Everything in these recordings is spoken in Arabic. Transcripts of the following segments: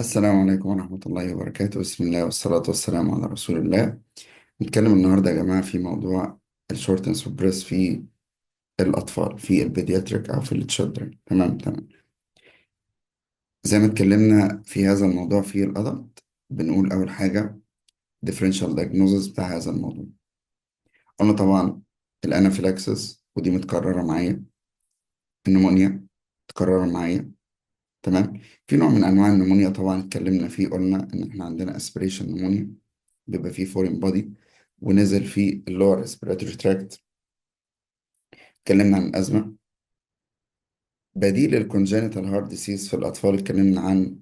السلام عليكم ورحمة الله وبركاته. بسم الله والصلاة والسلام على رسول الله. نتكلم النهاردة يا جماعة في موضوع الشورتنس اوف بريس في الأطفال، في البيدياتريك أو في التشيلدرن. تمام. زي ما اتكلمنا في هذا الموضوع في الأدلت، بنقول أول حاجة differential diagnosis بتاع هذا الموضوع. قلنا طبعا الأنافيلاكسس، ودي متكررة معايا، النمونيا متكررة معايا. تمام. في نوع من أنواع النمونيا طبعا اتكلمنا فيه، قلنا إن إحنا عندنا aspiration نمونيا، بيبقى فيه فورين بودي ونزل فيه اللور ريسبيراتوري تراكت. اتكلمنا عن الأزمة. بديل الكونجينيتال هارت ديسيز في الأطفال اتكلمنا عن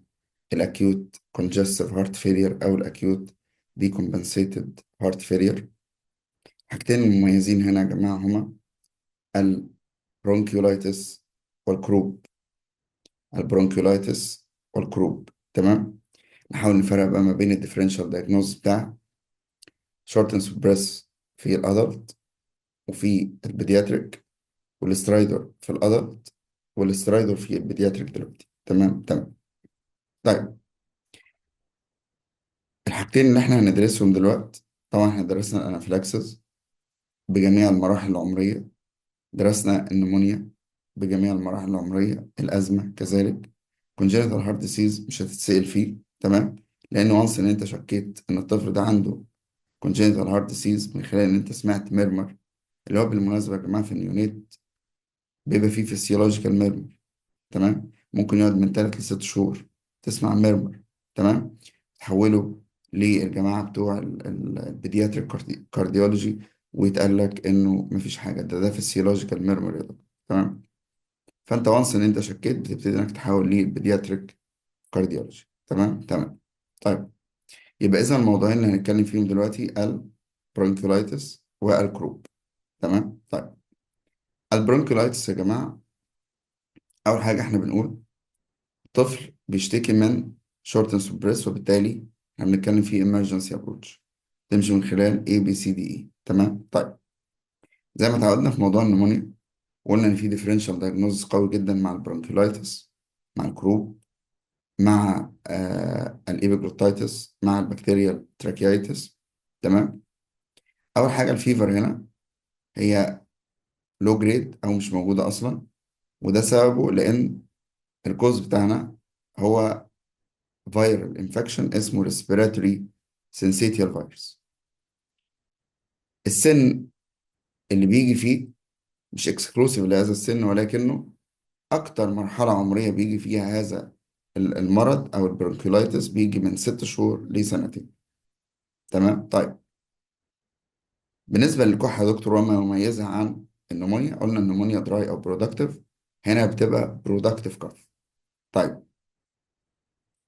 الأكيوت كونجستيف هارت فيلير أو الأكيوت ديكمبنسيتد هارت فيلير. حاجتين مميزين هنا يا جماعة هما البرونكيولايتس والكروب. البرونكيولايتس والكروب. تمام. نحاول نفرق بقى ما بين الديفرنشال دايجنوز بتاع شورتنس اوف بريس في الأدلت وفي البيدياتريك، والسترايدر في الأدلت والسترايدر في البيدياتريك دلوقتي. تمام. طيب، الحاجتين اللي احنا هندرسهم دلوقتي، طبعا احنا درسنا الانافلاكسس بجميع المراحل العمرية، درسنا النمونيا بجميع المراحل العمرية، الأزمة كذلك. congenital heart disease مش هتتسأل فيه. تمام. لأن وانس إن أنت شكيت إن الطفل ده عنده congenital heart disease من خلال إن أنت سمعت ميرمر، اللي هو بالمناسبة يا جماعة في النيونيت بيبقى فيه physiological murmur. تمام. ممكن يقعد من 3 ل6 شهور تسمع ميرمر. تمام. تحوله للجماعة بتوع البيدياتريك كارديولوجي ويتقال لك انه مفيش حاجة، ده فيسيولوجيكال ميرمر يا دكتور. تمام. فانت وانس ان انت شكيت بتبتدي انك تحول للبيدياتريك كارديولوجي. تمام. طيب، يبقى اذا الموضوعين اللي هنتكلم فيهم دلوقتي البرونكولايتس والكروب. تمام. طيب، البرونكولايتس يا جماعة، اول حاجة احنا بنقول طفل بيشتكي من shortness of breath، وبالتالي احنا بنتكلم في emergency approach تمشي من خلال ABCDE. تمام. طيب، زي ما اتعودنا في موضوع النمونيا، قلنا ان في differential diagnosis قوي جدا مع البرونكولايتس، مع الكروب، مع الإيبيجلوتايتس، مع البكتيريال تراكيايتس. تمام. اول حاجه الفيفر هنا هي لو جريد او مش موجوده اصلا، وده سببه لان الكوز بتاعنا هو فيرال انفكشن اسمه ريسبيراتوري سينسيتيال فيروس. السن اللي بيجي فيه مش اكسكلوسيف لهذا السن، ولكنه اكتر مرحله عمريه بيجي فيها هذا المرض او البرونكيولايتس بيجي من 6 شهور لسنتين. تمام. طيب، بالنسبه للكحه يا دكتور وما يميزها عن النمونيا، قلنا النمونيا دراي او برودكتيف، هنا بتبقى برودكتيف كف. طيب،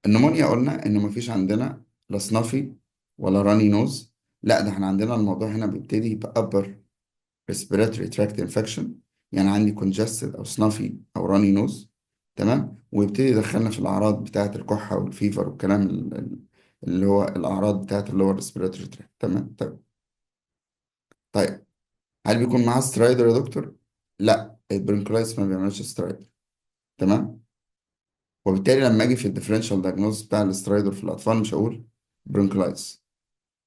النمونيا قلنا ان مفيش عندنا لا سنافي ولا راني نوز، لا ده احنا عندنا الموضوع هنا بيبتدي بأبر respiratory tract infection، يعني عندي congested أو snuffy أو runny nose. تمام. ويبتدي يدخلنا في الأعراض بتاعة الكحة والفيفر والكلام اللي هو الأعراض بتاعة اللي هو respiratory tract. تمام. طيب، هل بيكون معاه سترايدر يا دكتور؟ لا، البرونكولايتس ما بيعملش سترايدر. تمام. وبالتالي لما أجي في الديفرنشال دايجنوز بتاع السترايدر في الأطفال مش هقول برونكولايتس.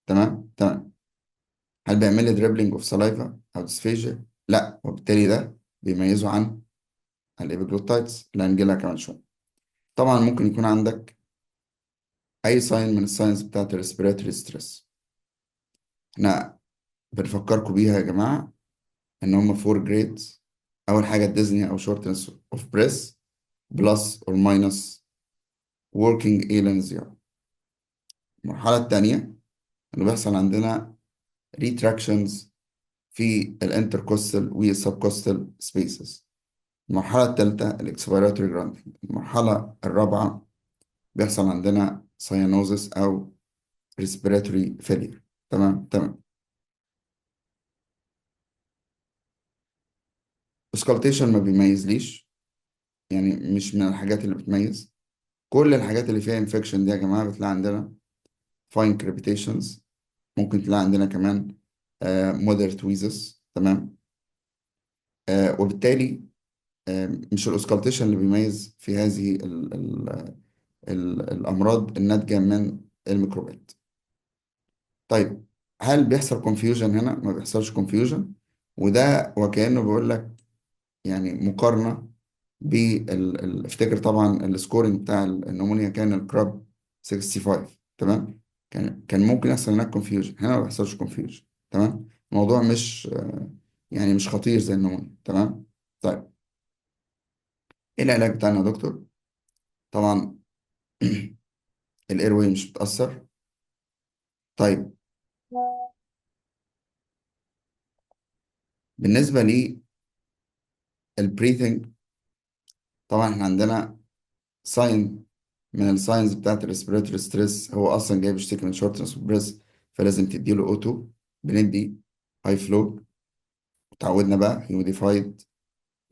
تمام. هل بيعمل لي دريبلينج اوف سلايفا او ديسفيجيا؟ لا، وبالتالي ده بيميزه عن الابيجلوتايتس اللي هنجيلها كمان شويه. طبعا ممكن يكون عندك اي ساين من الساينز بتاعت الريسبيراتوري ستريس. احنا بنفكركم بيها يا جماعه ان هم 4 جريدز. اول حاجه الديزني او شورتنس اوف بريس بلس اور ماينس working ايلانزيا. المرحله الثانيه اللي بيحصل عندنا ريتراكشنز في الانتركوستال والسبكوستال سبيسز. المرحلة الثالثة الاكسبيراتوري جراندنج. المرحلة الرابعة بيحصل عندنا ساينوزس أو ريسبيراتوري فيلير. تمام. اسكالتيشن ما بيميزليش، يعني مش من الحاجات اللي بتميز. كل الحاجات اللي فيها انفكشن دي يا جماعة بتلاقي عندنا فاين كريبيتيشنز، ممكن تلاقي عندنا كمان مودرت ويزس. تمام. وبالتالي مش الاسكالتيشن اللي بيميز في هذه الامراض الناتجه من الميكروبات. طيب، هل بيحصل كونفيوجن هنا؟ ما بيحصلش كونفيوجن. وده وكأنه بيقول لك يعني مقارنة افتكر طبعا السكورينج بتاع النمونيا كان الكراب 65. تمام. كان ممكن يحصل هناك كونفيوجن، هنا ما بيحصلش كونفيوجن. تمام. الموضوع مش يعني مش خطير زي النمونيا. تمام. طيب، ايه العلاج بتاعنا يا دكتور؟ طبعا الايروي مش بتأثر. طيب، بالنسبة للبريثنج، طبعا احنا عندنا ساين من الساينز بتاعت الريسبيراتوري ستريس، هو اصلا جاي بيشتكي من شورتنس اوف بريس، فلازم تديله اوتو. بندي هاي فلو، اتعودنا بقى هيوميديفايد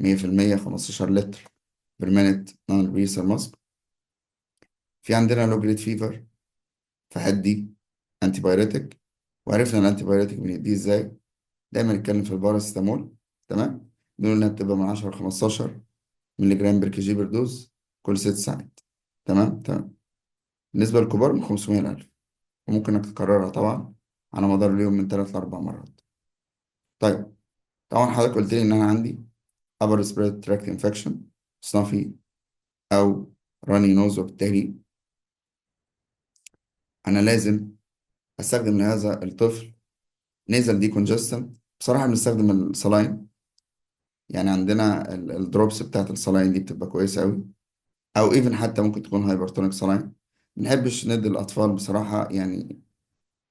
100%، 15 لتر بير مينت نون بريسر ماسك. في عندنا لو جريد فيفر، فهدي انتي بايريتك. وعرفنا الانتي بايريتك بنديه ازاي. دايما نتكلم في الباراسيتامول. تمام. بنقول انها بتبقى من 10 ل 15 مللي جرام بر كي جي بر دوز كل 6 ساعات. تمام تمام. بالنسبة للكبار من 500 ل 1000، وممكن انك تكررها طبعا على مدار اليوم من 3 ل4 مرات. طيب، طبعا حضرتك قلت لي ان انا عندي upper respiratory tract infection، صنفي او راني نوز، وبالتالي انا لازم استخدم لهذا الطفل نيزل دي كونجستنت. بصراحة بنستخدم الصلاين، يعني عندنا الدروبس بتاعت الصلاين دي بتبقى كويسة قوي، او ايفن حتى ممكن تكون هايبرتونيك صلاين. بنحبش ندي الاطفال بصراحة يعني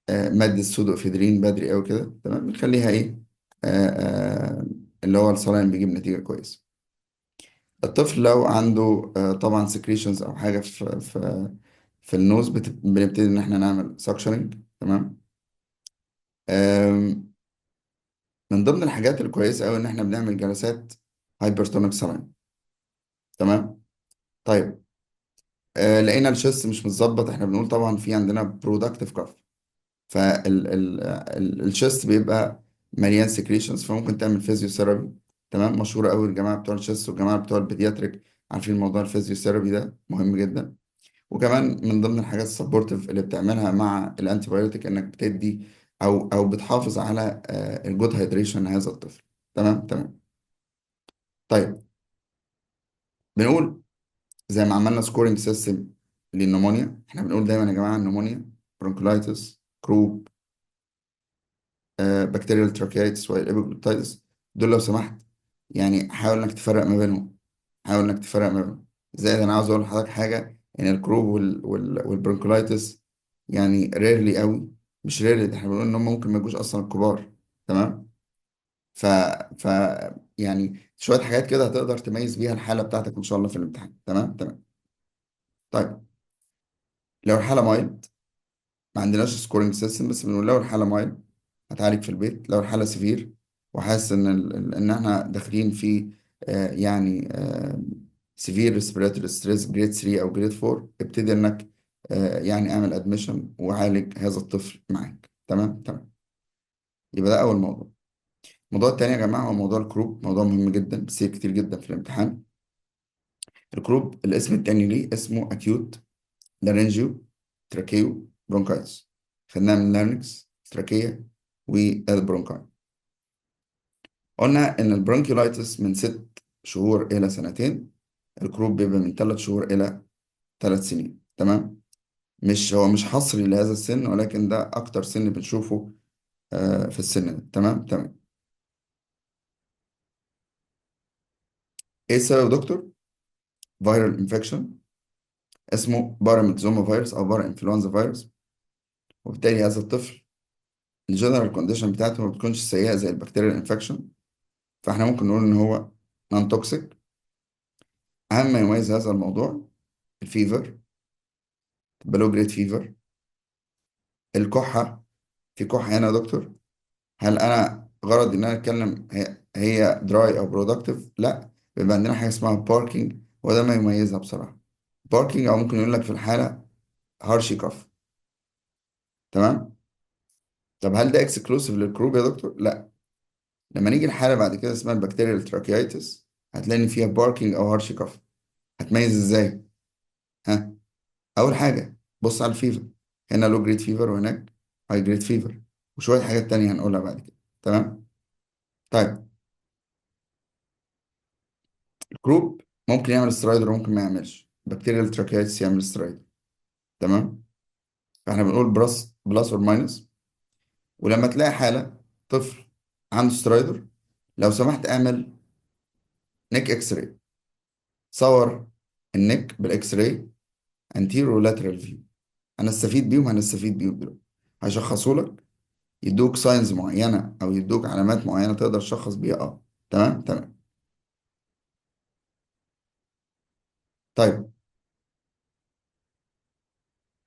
مادة السودو افيدرين بدري قوي كده. تمام. بنخليها ايه، آه، آه، اللي هو الصلاين بيجيب نتيجة كويسة. الطفل لو عنده طبعا سكريشنز او حاجة في النوز، بنبتدي ان احنا نعمل سكشننج. تمام. آم، من ضمن الحاجات الكويسة قوي ان احنا بنعمل جلسات هايبرتونيك سلاين. تمام. طيب، لقينا الشيست مش متظبط، احنا بنقول طبعا في عندنا برودكتيف كاف، فالشيست بيبقى مليان سكريشنز، فممكن تعمل فيزيوثيرابي. تمام. مشهورة قوي الجماعة بتوع الشيست والجماعة بتوع البيدياتريك، عارفين موضوع الفيزيوثيرابي ده مهم جدا. وكمان من ضمن الحاجات السبورتيف اللي بتعملها مع الانتي بايوتيك انك بتدي او بتحافظ على الجود هيدريشن هذا الطفل. تمام تمام. طيب، بنقول زي ما عملنا سكورنج سيستم للنمونيا، احنا بنقول دايما يا جماعه النمونيا، برونكولايتس، كروب، بكتيريال تراكيتس والابيجلوتايتس، دول لو سمحت يعني حاول انك تفرق ما بينهم. حاول انك تفرق ما بينهم. زائد انا عاوز اقول لحضرتك حاجه، ان الكروب والبرونكولايتس يعني ريرلي قوي، مش ريرلي ده، احنا بنقول ان هم ممكن ما يجوش اصلا الكبار. تمام. ف ف يعني شويه حاجات كده هتقدر تميز بيها الحاله بتاعتك ان شاء الله في الامتحان. تمام تمام. طيب، لو الحاله مايلد، ما عندناش سكورنج سيستم، بس بنقول لو الحاله مايلد هتعالج في البيت. لو الحاله سيفير وحاسس ان احنا داخلين في يعني سيفير ريسبيراتوري ستريس جريد 3 او جريد 4، ابتدي انك يعني اعمل ادميشن وعالج هذا الطفل معاك. تمام تمام. يبقى ده اول موضوع. الموضوع التاني يا جماعه هو موضوع الكروب، موضوع مهم جدا بيصير كتير جدا في الامتحان. الكروب الاسم التاني ليه اسمه اكيوت لارنجيو تراكيو برونكايتس. خدناها من لارنكس، تراكية، والبرونكاي. قلنا ان البرونكيولايتس من 6 شهور الى سنتين، الكروب بيبقى من 3 شهور الى 3 سنين. تمام. هو مش حصري لهذا السن، ولكن ده اكتر سن بنشوفه في السن ده. تمام تمام. ايه السبب يا دكتور؟ فيرال انفكشن اسمه باراميكزوما فيروس او بارا انفلونزا فيروس. وبالتالي هذا الطفل الجنرال كونديشن بتاعته ما بتكونش سيئة زي البكتيريال انفكشن، فاحنا ممكن نقول ان هو نون توكسيك. اهم ما يميز هذا الموضوع الفيفر، بلو جريد فيفر، الكحة. في كحة هنا يا دكتور، هل انا غرض ان انا اتكلم هي دراي او برودكتيف؟ لا، بيبقى عندنا حاجة اسمها باركينج، وده ما يميزها بصراحة. باركينج، او ممكن يقول لك في الحالة هارشي كف. تمام. طب هل ده اكسكلوسيف للكروب يا دكتور؟ لا. لما نيجي الحالة بعد كده اسمها البكتيريال تراكيايتس، هتلاقي إن فيها باركينج او هارشي كف. هتميز ازاي؟ ها؟ اول حاجه بص على الفيفر، هنا لو جريد فيفر وهناك هاي جريد فيفر، وشويه حاجات تانية هنقولها بعد كده. تمام. طيب الكروب ممكن يعمل سترايدر وممكن ما يعملش، بكتيريال تراكيتس يعمل سترايدر. تمام. فاحنا بنقول بلس اور ماينس. ولما تلاقي حاله طفل عنده سترايدر، لو سمحت اعمل نيك اكس راي، صور النك بالاكس راي انتيرو لاترال فيو. هنستفيد بيهم دلوقتي، هيشخصوا لك، يدوك ساينز معينه او يدوك علامات معينه تقدر تشخص بيها. اه تمام تمام. طيب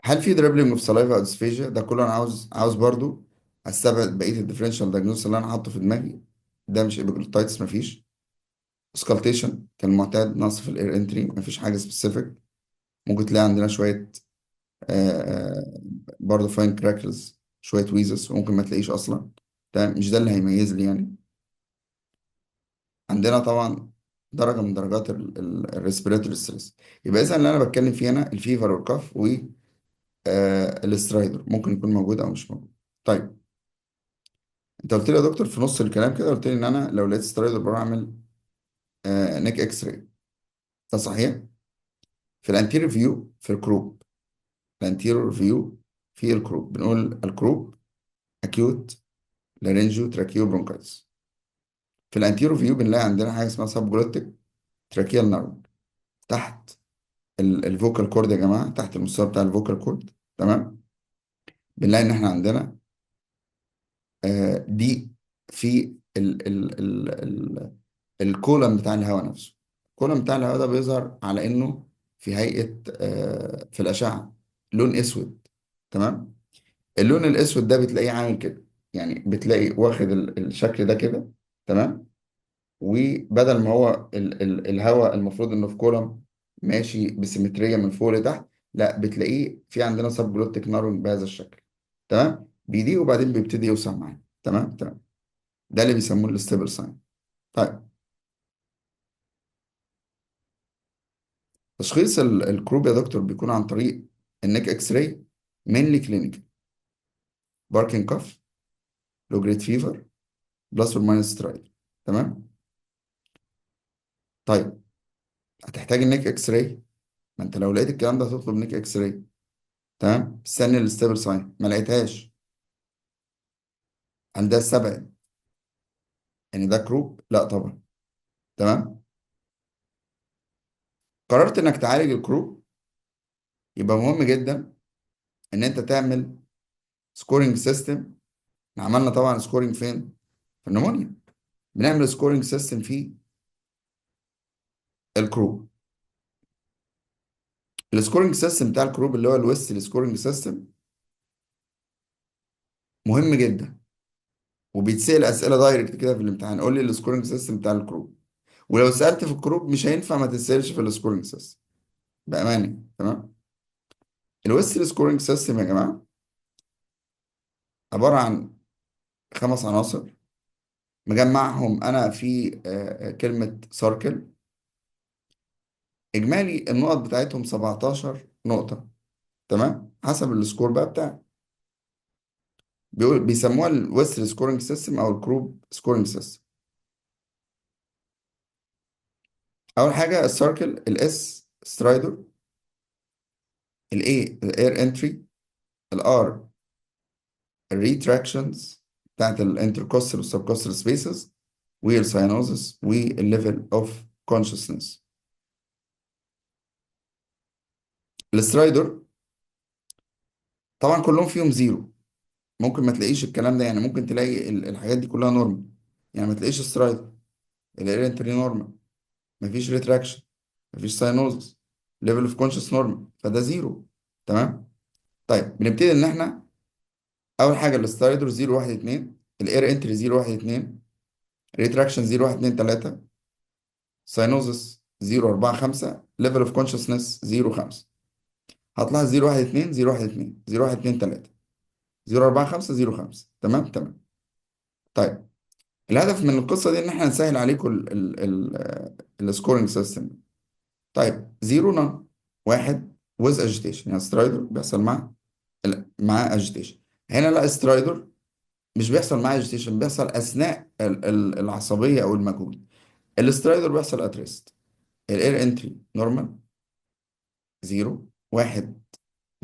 هل في دريبلينج اوف سلايفا او ديسفيجيا؟ ده كله انا عاوز برضو استبعد بقيه الديفرنشال دايجنوز اللي انا حاطه في دماغي. ده مش ابيجلوتايتس، مفيش سكالتيشن كالمعتاد، نقص في الاير انتري، مفيش حاجه سبيسيفيك. ممكن تلاقي عندنا شويه برضه فاين كراكلز، شويه ويزس، وممكن ما تلاقيش اصلا. تمام، مش ده اللي هيميز لي يعني. عندنا طبعا درجه من درجات الريسبيراتوري ستريس. يبقى اذا اللي انا بتكلم فيه هنا الفيفر والكف والاسترايدر ممكن يكون موجود او مش موجود. طيب انت قلت لي يا دكتور في نص الكلام كده، قلت لي ان انا لو لقيت سترايدر بروح اعمل نيك اكس راي. ده صحيح. في الانتيريور فيو في الكروب، الانتيريور فيو في الكروب بنقول الكروب اكيوت لارينجيو تراكيو برونكايتس. في الانتيرو فيو بنلاقي عندنا حاجه اسمها سب جلوتيك تراكيال نيرف، تحت الفوكال كورد يا جماعه، تحت المستوى بتاع الفوكال كورد. تمام. بنلاقي ان احنا عندنا دي في الكولم بتاع الهواء نفسه. الكولم بتاع الهواء ده بيظهر على انه في هيئه في الاشعه لون اسود. تمام. اللون الاسود ده بتلاقيه عامل كده، يعني بتلاقي واخد الشكل ده كده. تمام. وبدل ما هو ال الهواء المفروض انه في كولم ماشي بسيمترية من فوق لتحت، لا بتلاقيه في عندنا سب جلوتيك نارون بهذا الشكل. تمام، بيضيق وبعدين بيبتدي يوسع معانا. تمام تمام. ده اللي بيسموه الاستيبل ساين. طيب تشخيص الكروب يا دكتور بيكون عن طريق النيك اكس راي، مينلي كلينيكال، باركنج كاف، لو جريد فيفر، بلس اور ماينس سترايد. تمام. طيب هتحتاج النيك اكس راي، ما انت لو لقيت الكلام ده هتطلب نيك اكس راي. تمام، استني الستيبل ساين ما لقيتهاش، هل ده السبب يعني ده كروب؟ لا طبعا. تمام. قررت انك تعالج الكروب، يبقى مهم جدا ان انت تعمل سكورينج سيستم. احنا عملنا طبعا سكورينج فين؟ في النمونيا. بنعمل سكورينج سيستم في الكروب. السكورينج سيستم بتاع الكروب اللي هو الويست سكورينج سيستم مهم جدا، وبيتسأل اسئله دايركت كده في الامتحان، قول لي السكورينج سيستم بتاع الكروب. ولو سألت في الكروب مش هينفع ما تسألش في السكورينج سيستم بأمانة. تمام. الويست سكورينج سيستم يا جماعه عباره عن 5 عناصر، مجمعهم انا في كلمة ساركل. اجمالي النقط بتاعتهم 17 نقطة. تمام، حسب السكور بقى بتاعي. بيسموها الويستر سكورنج سيستم او الكروب سكورنج سيستم. اول حاجة الساركل، الاس سترايدر، الاي الاير انتري، الار الريتراكشنز بتاعت الانتركوستال والسبكوستال سبيسز، والساينوزس، والليفل اوف كونشسنس. السترايدر طبعا كلهم فيهم زيرو، ممكن ما تلاقيش الكلام ده، يعني ممكن تلاقي الحاجات دي كلها نورمال، يعني ما تلاقيش سترايد، الارينتري نورمال، مفيش ريتراكشن، مفيش ساينوزس، ليفل اوف كونشس نورمال، فده زيرو. تمام. طيب بنبتدي ان احنا اول حاجه السترايدر 0 1 2، الاير انتري 0 1 2، ريتراكشن 0 1 2 3، ساينوزس 0 4 5، ليفل اوف كونشسنس 0 5. هطلع 0 1 2 0 1 2 0 1 2 3 0 4 5 0 5. تمام تمام. طيب الهدف من القصه دي ان احنا نسهل عليكم السكورنج سيستم. طيب 0 نون، 1 with agitation، يعني سترايدر بيحصل مع agitation. هنا لا، سترايدر مش بيحصل مع agitation، بيحصل اثناء العصبيه او المجهود. السترايدر بيحصل at rest. الاير انتري نورمال، زيرو، واحد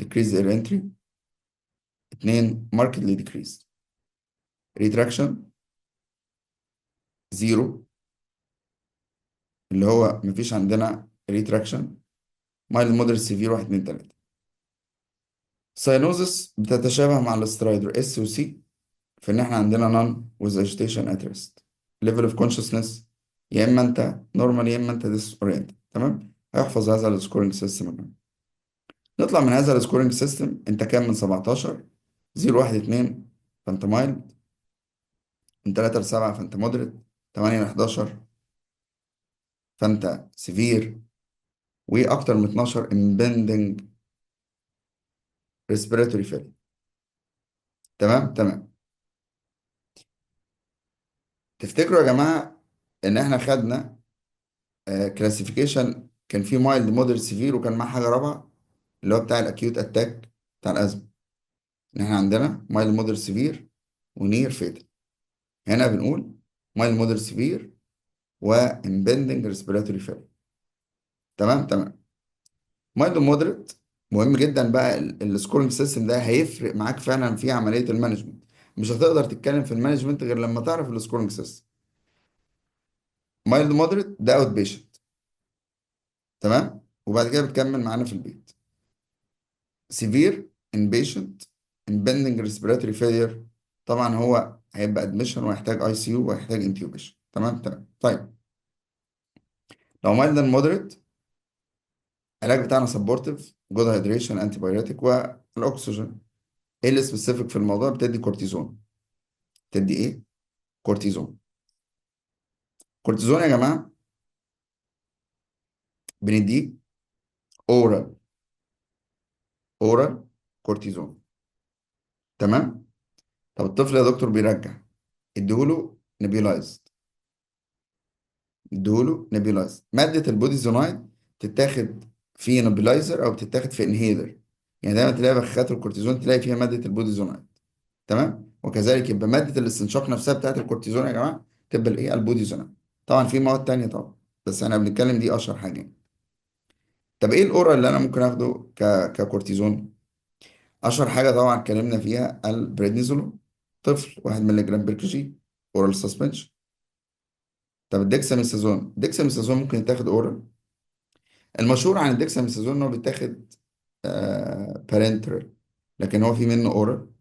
decrease air entry، اتنين markedly decrease. retraction زيرو، اللي هو مفيش عندنا retraction. mild moderate severe واحد اتنين تلاتة. ساينوزس بتتشابه مع السترايدر اس وسي في ان احنا عندنا none with agitation at rest. level of consciousness يا اما انت normal يا اما انت disoriented. تمام، هيحفظ هذا السكورنج سيستم. نطلع من هذا السكورنج سيستم. انت كام من 17؟ 0 1 2 فانت مايلد، من 3 ل 7 فانت مودريت، 8 ل 11 فانت سيفير، واكتر من 12 impending respiratory failure. تمام تمام. تفتكروا يا جماعة ان احنا خدنا كلاسيفيكيشن كان فيه مايلد مودريت سيفير وكان معاه حاجة رابعة اللي هو بتاع الاكيوت اتاك بتاع الازمة، ان احنا عندنا مايلد مودريت سيفير ونير فيتال. هنا بنقول مايلد مودريت سيفير وامبندنج ريسبيراتوري فيلر. تمام تمام. مايلد مودريت مهم جدا بقى. السكورنج سيستم ده هيفرق معاك فعلا في عمليه المانجمنت. مش هتقدر تتكلم في المانجمنت غير لما تعرف السكورنج سيستم. مايلد مودريت ده اوت بيشنت، تمام، وبعد كده بتكمل معانا في البيت. سيفير انبيشنت امبندنج ريسبيراتوري فيلير، طبعا هو هيبقى ادميشن ويحتاج اي سي يو ويحتاج انتيوبيشن. تمام تمام. طيب لو مايلد مودريت، العلاج بتاعنا سبورتيف، جود هيدريشن، انتي بايوتيك، والاكسجين. ايه السبيسيفيك في الموضوع؟ بتدي كورتيزون. تدي ايه؟ كورتيزون. كورتيزون يا جماعه بنديه اورال. اورال كورتيزون. تمام. طب الطفل يا دكتور بيرجع، اديهوله نبيولايزد. اديهوله نبيولايزد. ماده البوديزونايد تتاخد في نبيولايزر او بتتاخد في انهيلر. يعني دايما تلاقي بخاخات الكورتيزون تلاقي فيها ماده البوديزونايد. تمام. وكذلك يبقى ماده الاستنشاق نفسها بتاعت الكورتيزون يا جماعه تبقى الايه؟ البوديزونايد. طبعا في مواد تانية طبعا، بس احنا بنتكلم دي اشهر حاجه. طب ايه الاورال اللي انا ممكن اخده ككورتيزون؟ اشهر حاجه طبعا اتكلمنا فيها البريدنيزولون، طفل 1 مللي جرام بير كي جي، اورال سسبنشن. طب الدexamethasone، الدexamethasone ممكن يتاخد اورال. المشهور عن الدexamethasone ان هو بيتاخد بارنترال، لكن هو في منه اورال،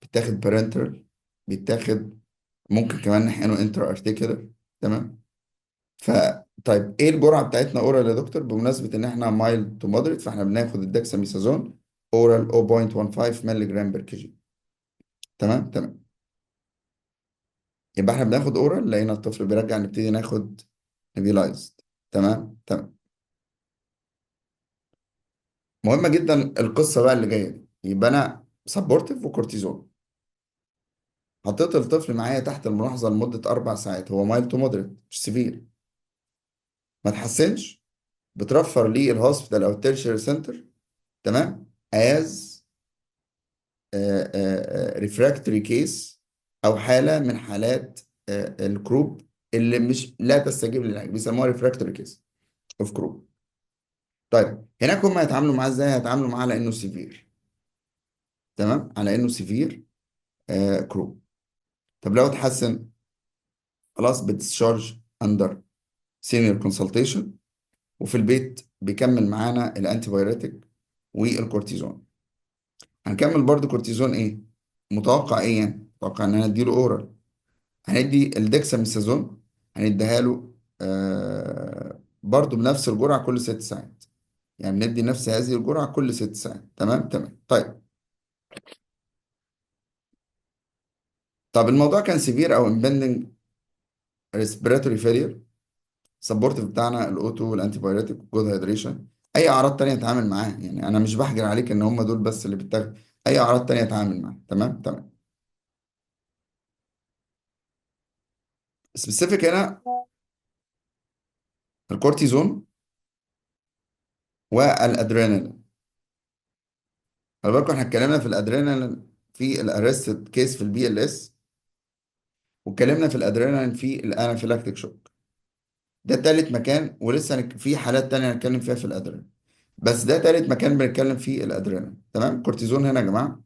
بيتاخد بارنترال، بيتاخد ممكن كمان نحقنه انترا ارتيكولار. تمام. ف طيب ايه الجرعه بتاعتنا اورال يا دكتور؟ بمناسبه ان احنا مايلد تو مودريت فاحنا بناخد الدكساميثازون اورال 0.15 مللي جرام بير كي جي. تمام تمام. يبقى احنا بناخد اورال، لقينا الطفل بيرجع نبتدي ناخد نبيلايزد. تمام تمام. مهمه جدا القصه بقى اللي جايه دي. يبقى انا سبورتيف وكورتيزون. حطيت الطفل معايا تحت الملاحظه لمده 4 ساعات، هو مايلد تو مودريت مش سيفير، ما تحسنش، بترفر ليه الهوسبيتال او التيرشيري سنتر. تمام. از ريفراكتوري كيس، او حاله من حالات الكروب اللي مش لا تستجيب للعلاج، بيسموها ريفراكتوري كيس اوف كروب. طيب هناك هم هيتعاملوا معاه ازاي؟ هيتعاملوا معاه على انه سيفير. تمام، على انه سيفير كروب. طب لو اتحسن خلاص بتشارج اندر سينيور كونسلتيشن، وفي البيت بيكمل معانا الانتي بايوتيك والكورتيزون. هنكمل برضو كورتيزون ايه؟ متوقع ايه يعني؟ متوقع ان انا اديله اورال. هندي الدexamethasone، هنديها له برضو بنفس الجرعة كل 6 ساعات. يعني بندي نفس هذه الجرعة كل 6 ساعات. تمام تمام. طيب طب الموضوع كان سيفير او impending respiratory failure، سبورتيف بتاعنا الاوتو والانتي بايوتيك والجود هيدريشن. اي اعراض تانية اتعامل معاها، يعني انا مش بحجر عليك ان هم دول بس اللي بتاخد، اي اعراض تانية اتعامل معاها. تمام تمام. سبيسيفيك هنا الكورتيزون والادرينالين. خلي بالكم احنا اتكلمنا في الادرينالين في الارستد كيس في البي ال اس، واتكلمنا في الادرينالين في الانافيلاكتيك شوك. ده تالت مكان، ولسه في حالات تانية هنتكلم فيها في الادرينالين، بس ده تالت مكان بنتكلم فيه الادرينالين. تمام. كورتيزون هنا يا جماعه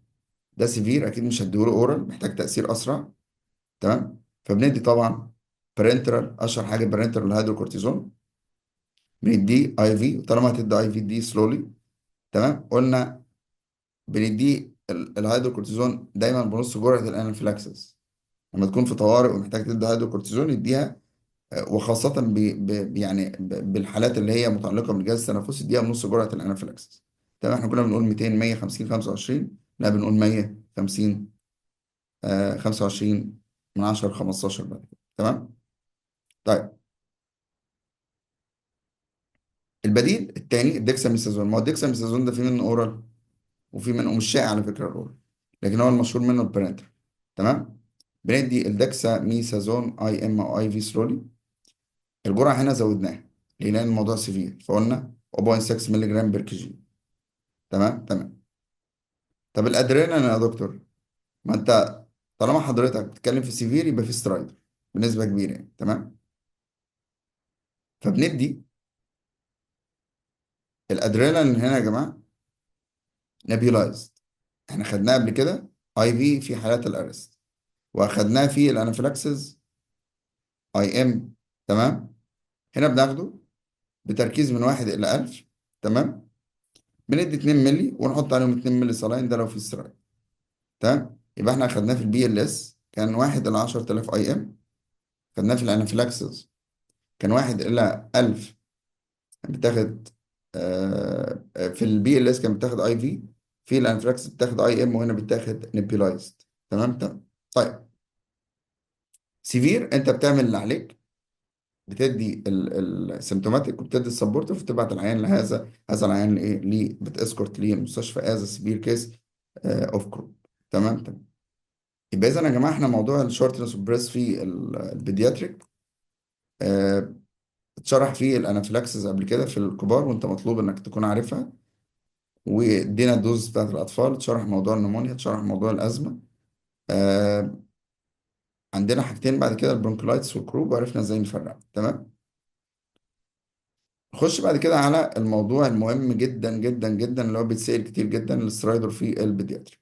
ده سيفير، اكيد مش هديهوله اورال، محتاج تاثير اسرع. تمام. فبندي طبعا بارنترال، اشهر حاجه بارنترال هيدروكورتيزون، بنديه اي في. وطالما هتدي اي في دي سلولي. تمام. قلنا بنديه الهيدروكورتيزون دايما بنص جرعه الانافيلاكسس. لما تكون في طوارئ ومحتاج تدي هيدروكورتيزون يديها، وخاصه يعني بالحالات اللي هي متعلقه بالجهاز التنفسي يديها بنص جرعه الانافيلاكسس. تمام. احنا كنا بنقول 200 150 25، لا بنقول 100 50 25 من 10 ل 15 بعد كده. تمام. طيب البديل التاني الديكساميثازون. ما هو الديكساميثازون ده في منه اورال وفي منه مش شائع على فكره الاورال، لكن هو المشهور منه البرينتر. تمام. بندي الدكساميثازون اي ام او اي في سلولي. الجرعه هنا زودناها ليه؟ لان الموضوع سيفير، فقلنا 0.6 مللي جرام بير كي جي. تمام تمام. طب الادرينالين يا دكتور، ما انت طالما حضرتك بتتكلم في سيفير يبقى في سترايدر بنسبه كبيره يعني. تمام. فبندي الادرينالين هنا يا جماعه نابيولايزد. احنا خدناه قبل كده اي في حالات الارست، واخدناه في الانافيلاكسز اي ام. تمام. هنا بناخده بتركيز من 1 إلى 1000. تمام. بندي 2 مللي ونحط عليهم 2 مللي صلاين، ده لو في استرايك. تمام. يبقى احنا اخدناه في البي ال اس كان 1 إلى 10000 اي ام. خدناه في الانافيلاكسز كان 1 إلى 1000 بتاخد. في البي ال اس كان بتاخد اي في، في الانافيلاكسز بتاخد اي ام، وهنا بتاخد نيبيولايزد. تمام تمام. طيب سيفير انت بتعمل اللي عليك، بتدي السيمتوماتيك وبتدي السبورتيف، وتبعت العيان لهذا العيان لايه، ليه بتاسكورت ليه المستشفى از سيفير كيس اوف كروب. تمام تمام. يبقى اذا يا جماعه احنا موضوع الشورتنس اوف بريس في البيدياتريك آه، اتشرح فيه الانافيلاكسس قبل كده في الكبار، وانت مطلوب انك تكون عارفها. وادينا الدوز بتاعت الاطفال، اتشرح موضوع النمونيا، اتشرح موضوع الازمه. آه، عندنا حاجتين بعد كده البرونكولايتس والكروب، وعرفنا ازاي نفرق. تمام. نخش بعد كده على الموضوع المهم جدا جدا جدا اللي هو بيتسأل كتير جدا، الاسترايدر في البيدياتريك.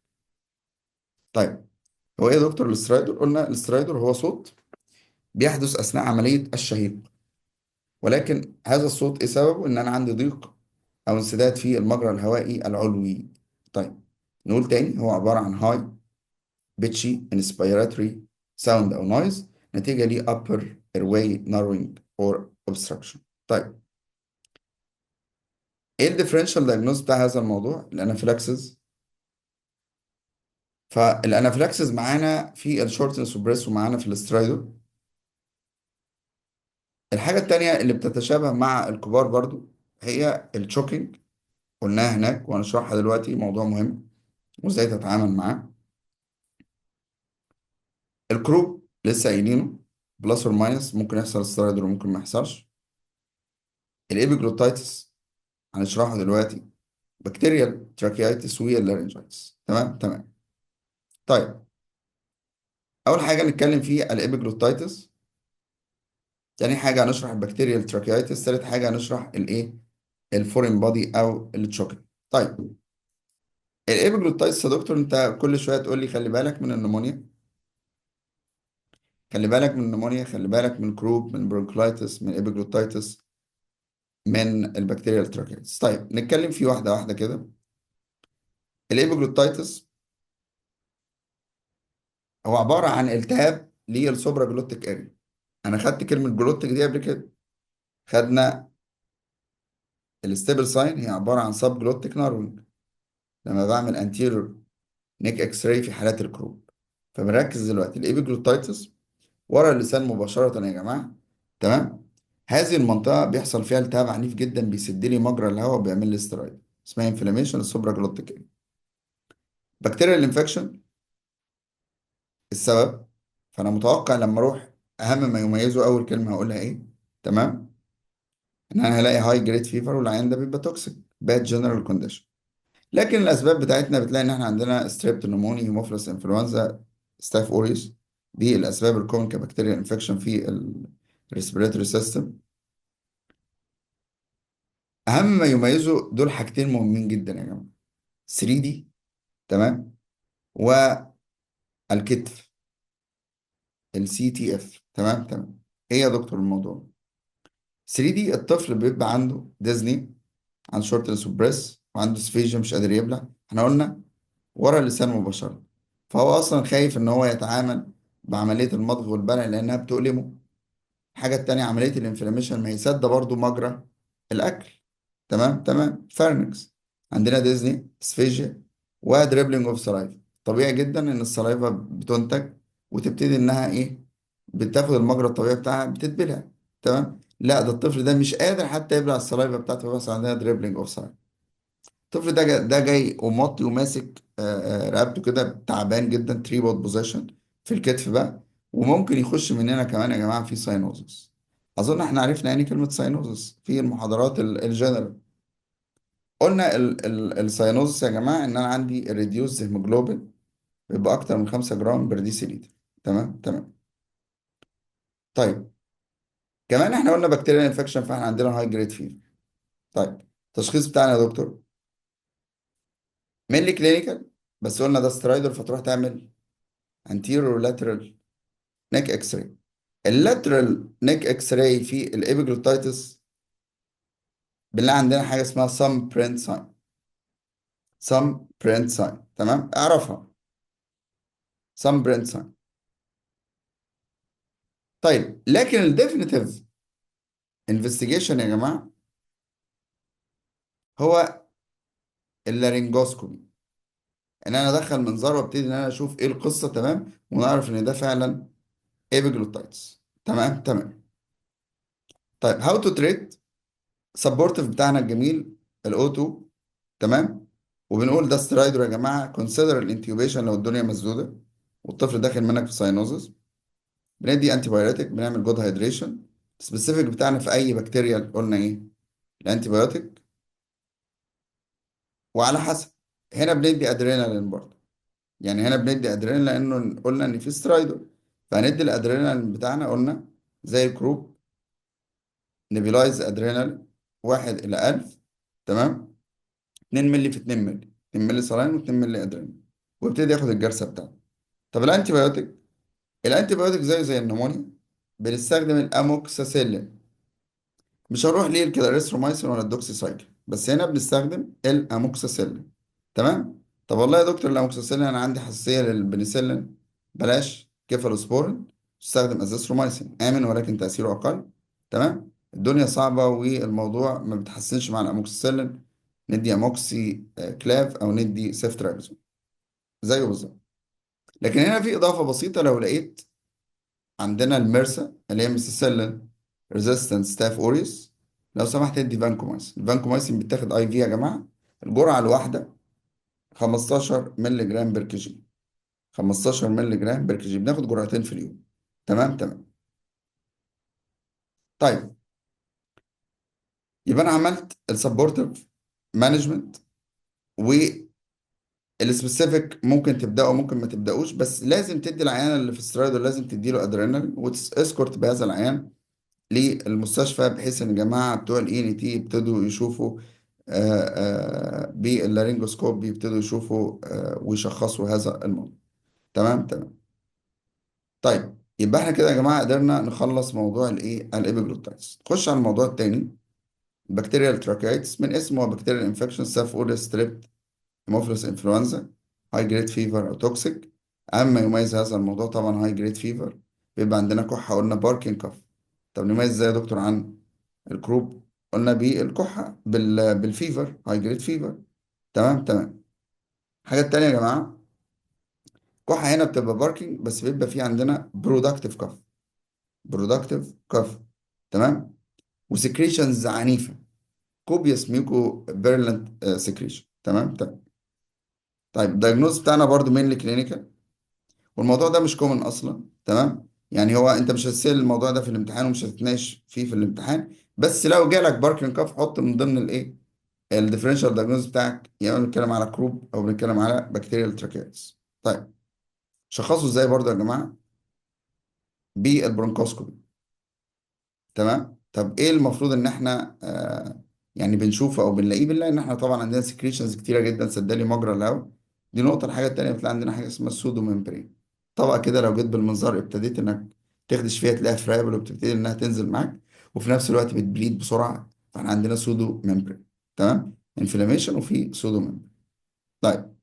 طيب هو ايه يا دكتور الاسترايدر؟ قلنا الاسترايدر هو صوت بيحدث اثناء عمليه الشهيق، ولكن هذا الصوت ايه سببه؟ ان انا عندي ضيق او انسداد في المجرى الهوائي العلوي. طيب نقول تاني، هو عباره عن هاي بيتشي انسبيراتوري ساوند او نويز نتيجه ل upper airway narrowing or obstruction. طيب ايه الديفرنشال دايجنوز بتاع هذا الموضوع؟ الانافيلاكسز. فالانافيلاكسس معانا في الشورتنس بريس ومعانا في الاسترايدو. الحاجة التانية اللي بتتشابه مع الكبار برضو هي الشوكينج، قلناها هناك وهنشرحها دلوقتي، موضوع مهم وازاي تتعامل معاه. الكروب لسه قايلينه بلس اور ماينس، ممكن يحصل استرايدر وممكن ما يحصلش. الابيجلوتايتس هنشرحه دلوقتي، بكتيريال تراكيايتس واللارنجايتس. تمام تمام. طيب اول حاجه نتكلم فيه الابيجلوتايتس، تاني حاجه هنشرح البكتيريال تراكيايتس، تالت حاجه هنشرح الايه، الفورين بادي او التشوكن. طيب الابيجلوتايتس يا دكتور، انت كل شويه تقول لي خلي بالك من النمونيا، خلي بالك من النمونيا، خلي بالك من كروب، من برونكولايتس، من ابيجلوتايتس، من البكتيريال تراكيايتس. طيب نتكلم فيه واحده واحده كده. الابيجلوتايتس هو عباره عن التهاب للسوبرا جلوتيك اريا. انا خدت كلمه جلوتيك دي قبل كده، خدنا الستيبل ساين هي عباره عن سب جلوتيك نارونج لما بعمل انتيريور نيك اكس راي في حالات الكروب. فبنركز دلوقتي الابيجلوتايتس ورا اللسان مباشرة يا جماعة. تمام. هذه المنطقة بيحصل فيها التهاب عنيف جدا بيسد لي مجرى الهواء وبيعمل لي استرايد، اسمها انفلاميشن السوبرا جلوتيك. بكتيريال انفكشن السبب. فأنا متوقع لما أروح أهم ما يميزه أول كلمة هقولها إيه؟ تمام. إن أنا هلاقي هاي جريد فيفر، والعيان ده بيبقى توكسيك باد جنرال كونديشن. لكن الاسباب بتاعتنا بتلاقي ان احنا عندنا ستريبت نموني، هيموفيلس انفلونزا، ستاف اوريوس. دي الاسباب الكومن كبكتيريا انفكشن في الريسبيراتوري سيستم. اهم ما يميزه دول حاجتين مهمين جدا يا جماعه: 3 دي، تمام، والكتف، السي تي اف. تمام تمام. ايه يا دكتور الموضوع؟ 3 دي الطفل بيبقى عنده ديزني، عنده شورتنس اوف بريس، وعنده سفيجيا مش قادر يبلع، احنا قلنا ورا اللسان مباشرة. فهو اصلا خايف ان هو يتعامل بعملية المضغ والبلع لانها بتؤلمه. الحاجة التانية عملية الانفلاميشن، ما هي سادة برضو مجرى الاكل. تمام تمام. فارنكس، عندنا ديزني، سفيجيا، ودريبلينج اوف سلايفا. طبيعي جدا ان السلايفا بتنتج وتبتدي انها ايه، بتاخد المجرى الطبيعي بتاعها بتتبلع. تمام. لا، ده الطفل ده مش قادر حتى يبلع السلايفا بتاعته، بس عندنا دريبلينج اوف سلايفا. الطفل ده جاي وموطي وماسك رقبته كده تعبان جدا، تريبود بوزيشن في الكتف بقى. وممكن يخش مننا كمان يا جماعه في ساينوزس. اظن احنا عرفنا يعني كلمه ساينوزس في المحاضرات الجنرال. قلنا الساينوزس يا جماعه ان انا عندي الريديوس هيموجلوبين بيبقى اكتر من 5 جرام بر ديسي لتر. تمام تمام. طيب، كمان احنا قلنا بكتيريال انفكشن، فاحنا عندنا هاي جريد فيفر. طيب، التشخيص بتاعنا يا دكتور مينلي كلينيكال، بس قلنا ده سترايدر، فتروح تعمل anterior lateral نيك اكس راي. اللاترال نيك اكس راي في الابيجلوتايتس بنلاقي عندنا حاجه اسمها سم برنت ساين. سم برنت ساين، تمام، اعرفها. سم برنت ساين. طيب، لكن الديفينيتيف انفستيجيشن يا جماعه هو اللارينجوسكوبي، ان انا ادخل منظار وابتدي ان انا اشوف ايه القصه، تمام، ونعرف ان ده فعلا ابيجلوتايتس. تمام تمام. طيب، هاو تو تريت. سبورتيف بتاعنا الجميل الاوتو، تمام. وبنقول ده سترايدر يا جماعه، كونسيدر الانتيوبيشن لو الدنيا مسدوده والطفل داخل منك في ساينوزس. بندي انتي بايوتيك، بنعمل جود هيدريشن. سبيسيفيك بتاعنا في اي بكتيريا قلنا ايه؟ الانتي بايوتيك. وعلى حسب، هنا بندي ادرينالين برضه. يعني هنا بندي ادرينالين لانه قلنا ان في سترايدر، فهندي الادرينالين بتاعنا قلنا زي الكروب، نيبيلايز ادرينالين 1 الى 1000. تمام. 2 مللي في 2 مللي، 2 مللي صلاين و2 مللي ادرينالين، ويبتدي ياخد الجرسه بتاعته. طب الانتي بايوتيك، الانتي بايوتيك زيه زي النمونيا، بنستخدم الاموكساسيلين. مش هنروح ليه الكلاريثرومايسين ولا الدوكسيسايكلين، بس هنا بنستخدم الاموكساسيلين. تمام. طب والله يا دكتور الاموكساسيلين انا عندي حساسيه للبنسلين، بلاش كيفالوسبورين، استخدم ازاثرومايسين، امن ولكن تاثيره اقل. تمام. الدنيا صعبه والموضوع ما بيتحسنش مع الاموكساسيلين، ندي اموكسي كلاف او ندي سيفتراكزون زيه بالظبط. لكن هنا في اضافه بسيطه، لو لقيت عندنا الميرسا اللي هي ميسيسيلين ريزيستنت ستاف اوريوس، لو سمحت ادي فانكومايسين. الفانكومايسين بيتاخد اي في يا جماعه، الجرعه الواحده 15 مللي جرام بر كي جي. 15 مللي جرام بر كي جي، بناخد جرعتين في اليوم. تمام تمام. طيب، يبقى انا عملت السبورتيف مانجمنت، والسبيسيفيك ممكن تبداوا ممكن ما تبداوش، بس لازم تدي العيان اللي في السترايدر لازم تدي له ادرينالين وتسكورت بهذا العيان للمستشفى، بحيث ان الجماعه بتوع الاي ان تي يبتدوا يشوفوا باللارينجوسكوب، بيبتدوا يشوفوا ويشخصوا هذا الموضوع. تمام تمام. طيب، يبقى احنا كده يا جماعه قدرنا نخلص موضوع الايه الابيجلوتايتس. نخش على الموضوع التاني، بكتيريال تراكيتس. من اسمه هو بكتيريال انفكشن، ساف اوريوس، ستريب، هيموفيلس انفلونزا، هاي جريد فيفر او توكسيك. اما يميز هذا الموضوع طبعا هاي جريد فيفر، بيبقى عندنا كحه، قلنا باركين كف. طب نميز ازاي يا دكتور عن الكروب؟ قلنا بالكحة بالفيفر، هاي جريد فيفر. تمام تمام. الحاجة التانية يا جماعة، كحة هنا بتبقى باركينج، بس بيبقى في عندنا برودكتيف كف. برودكتيف كف. تمام. وسكريشنز عنيفة، كوبيوس ميوكو بيرلنت سكريشن. تمام تمام. طيب، الدايجنوز بتاعنا برضو مينلي كلينيكال، والموضوع ده مش كومن اصلا. تمام. يعني هو انت مش هتسال الموضوع ده في الامتحان ومش هتتناقش فيه في الامتحان، بس لو جالك باركينج كاف حط من ضمن الايه الديفرنشال دايجنوز بتاعك يا اما بنتكلم على كروب او بنتكلم على بكتيريال تراكيتس. طيب، شخصوا ازاي برضه يا جماعه؟ بالبرونكوسكوبي. تمام. طب ايه المفروض ان احنا يعني بنشوفه او بنلاقيه؟ بنلاقي ان احنا طبعا عندنا سكريشنز كتيره جدا سدالي مجرى الهواء. دي نقطه. الحاجه التانيه بتلاقي عندنا حاجه اسمها السودو ممبرين. طبقه كده لو جيت بالمنظار ابتديت انك تخدش فيها تلاقيها فرايبل وبتبتدي انها تنزل معاك، وفي نفس الوقت بتبليد بسرعه. فاحنا عندنا سودو ممبرين. تمام، انفلاميشن وفي سودو ممبرين. طيب،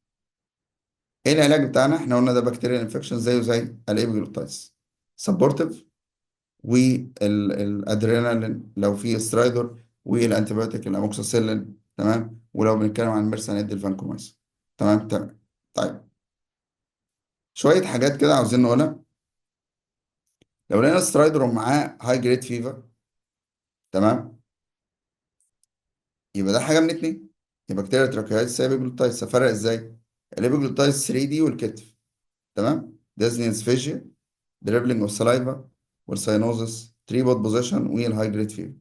ايه العلاج بتاعنا؟ احنا قلنا ده بكتيريال انفكشن زيه زي الابيجلوتايتس. سبورتيف، والادرينالين لو في سترايدر، والانتيبيوتيك الاموكسيسيلين. تمام. ولو بنتكلم عن ميرسا ندي الفانكومايسين. تمام تمام. طيب، شويه حاجات كده عاوزين نقولها. لو لقينا سترايدر ومعاه هاي جريد فيفر، تمام، يبقى ده حاجه من اتنين: يا بكتيريا تراكيايتس يا ابيجلوتايتس. افرق ازاي؟ الابيجلوتايتس 3 دي والكتف. تمام، ديزنيز فيجيا، دريبلينج اوف سلايفا، والساينوزس، تري بوت بوزيشن، والهاي جريد فيفر.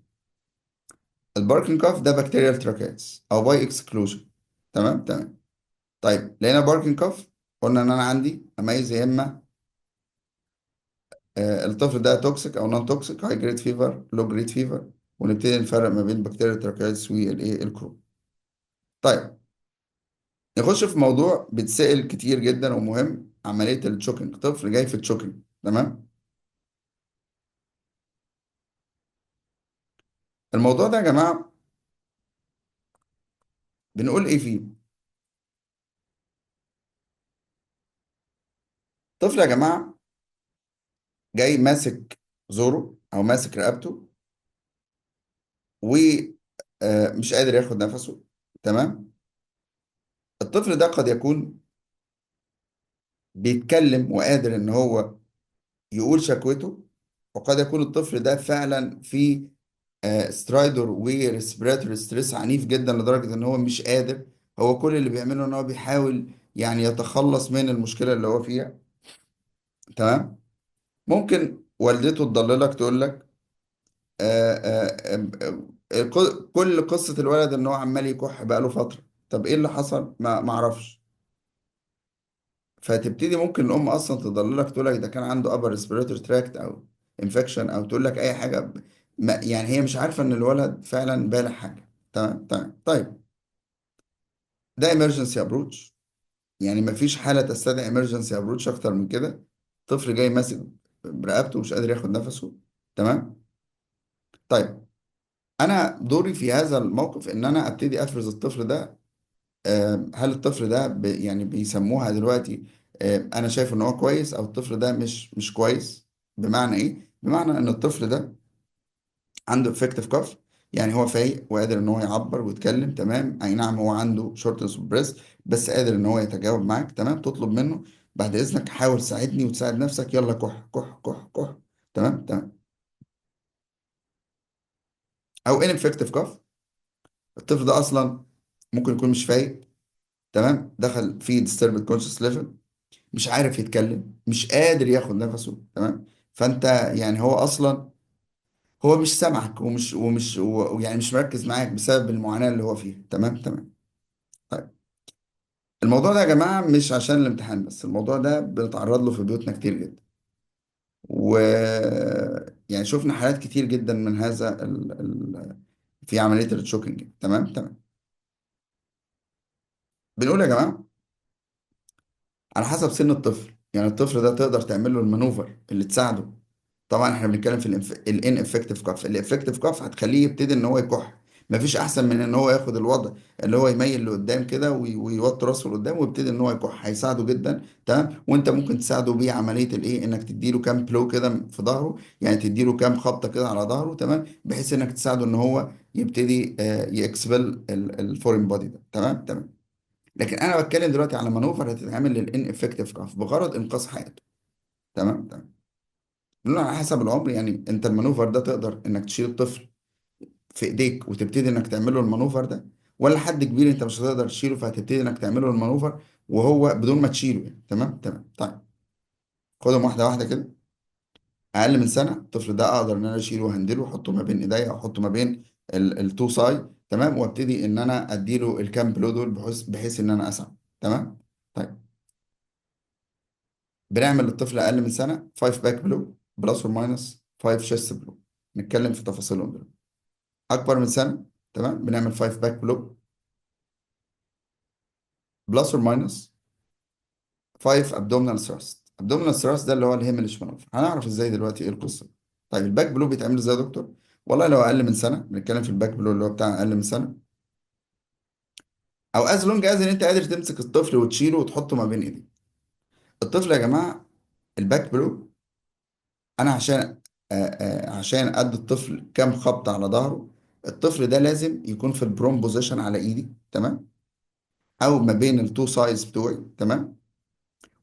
الباركنج كاف ده بكتيريال تراكيتس او باي اكسكلوجن. تمام تمام. طيب، لقينا باركنج كاف، قلنا ان انا عندي اميز يا اما الطفل ده توكسيك او نون توكسيك، هاي جريد فيفر، لو جريد فيفر، ونبتدي نفرق ما بين بكتيريا التراكيتس والايه الكرو. طيب، نخش في موضوع بيتسأل كتير جدا ومهم: عملية التشوكينج. طفل جاي في التشوكينج. تمام. الموضوع ده يا جماعة بنقول ايه فيه؟ طفل يا جماعة جاي ماسك زوره او ماسك رقبته، ومش قادر ياخد نفسه. تمام. الطفل ده قد يكون بيتكلم وقادر ان هو يقول شكوته، وقد يكون الطفل ده فعلا في سترايدر وريسبيراتوري ستريس عنيف جدا لدرجة ان هو مش قادر. هو كل اللي بيعمله ان هو بيحاول يعني يتخلص من المشكلة اللي هو فيها. تمام. ممكن والدته تضللك تقول لك آه، آه، كل قصة الولد ان هو عمال يكح بقاله فترة. طب ايه اللي حصل؟ ما اعرفش. فتبتدي ممكن الام اصلا تضللك تقول لك ده كان عنده upper respiratory tract او infection، او تقول لك اي حاجه ما يعني هي مش عارفه ان الولد فعلا بالغ حاجه. تمام تمام. طيب، ده emergency approach. يعني ما فيش حاله تستدعي emergency approach اكتر من كده. طفل جاي ماسك برقبته ومش قادر ياخد نفسه. تمام. طيب، انا دوري في هذا الموقف ان انا ابتدي افرز الطفل ده. هل الطفل ده يعني بيسموها دلوقتي انا شايف ان هو كويس، او الطفل ده مش كويس؟ بمعنى ايه؟ بمعنى ان الطفل ده عنده افكتيف كاف، يعني هو فايق وقادر ان هو يعبر ويتكلم. تمام. اي نعم، هو عنده شورتنس اوف بريس، بس قادر ان هو يتجاوب معاك. تمام. تطلب منه بعد اذنك حاول ساعدني وتساعد نفسك، يلا كح كح كح كح. تمام تمام. او ان افكتيف كاف، الطفل ده اصلا ممكن يكون مش فايق. تمام. دخل في disturbed conscious level، مش عارف يتكلم، مش قادر ياخد نفسه. تمام. فانت يعني هو اصلا هو مش سامعك ويعني مش مركز معاك بسبب المعاناة اللي هو فيها. تمام تمام. طيب، الموضوع ده يا جماعة مش عشان الامتحان بس، الموضوع ده بنتعرض له في بيوتنا كتير جدا. و يعني شفنا حالات كتير جدا من هذا في عملية التشوكينج. تمام تمام. بنقول يا جماعة على حسب سن الطفل. يعني الطفل ده تقدر تعمل له المانوفر اللي تساعده. طبعا احنا بنتكلم في الان افكتيف كاف. الافكتيف كاف هتخليه يبتدي ان هو يكح. مفيش احسن من ان هو ياخد الوضع اللي هو يميل لقدام كده ويوطي راسه لقدام ويبتدي ان هو يكح. هيساعده جدا. تمام. وانت ممكن تساعده بيه عمليه الايه، انك تديله كام بلو كده في ظهره، يعني تديله كام خبطه كده على ظهره. تمام. بحيث انك تساعده ان هو يبتدي يكسبل الفورين بودي ده. تمام تمام. لكن انا بتكلم دلوقتي على مانوفر هتتعمل للان افكتيف كاف بغرض انقاذ حياته. تمام تمام. بنقول على حسب العمر. يعني انت المانوفر ده تقدر انك تشيل الطفل في ايديك وتبتدي انك تعمل له المانوفر ده، ولا حد كبير انت مش هتقدر تشيله فهتبتدي انك تعمل له المانوفر وهو بدون ما تشيله يعني. تمام تمام. طيب، خدهم واحده واحده كده. اقل من سنه الطفل ده اقدر ان انا اشيله وهندله واحطه ما بين ايديا او احطه ما بين التو ساي. تمام، وابتدي ان انا اديله الكام بلو دول بحيث ان انا اسعى. تمام. طيب، بنعمل للطفل اقل من سنه 5 باك بلو بلس اور ماينس 5 شيست بلو، نتكلم في تفاصيلهم دول. اكبر من سنه، تمام، بنعمل 5 باك بلو بلس اور ماينس 5 ابدومينال ثراست. ابدومينال ثراست ده اللي هو الهيمليش مانوفر. هنعرف ازاي دلوقتي ايه القصه. طيب الباك بلو بيتعمل ازاي يا دكتور؟ والله لو اقل من سنه بنتكلم في الباك بلو اللي هو بتاع اقل من سنه، او از لونج از ان انت قادر تمسك الطفل وتشيله وتحطه ما بين ايديك. الطفل يا جماعه، الباك بلو، انا عشان ادي الطفل كام خبطه على ظهره، الطفل ده لازم يكون في البروم بوزيشن على ايدي، تمام، او ما بين التو سايز بتوعي، تمام،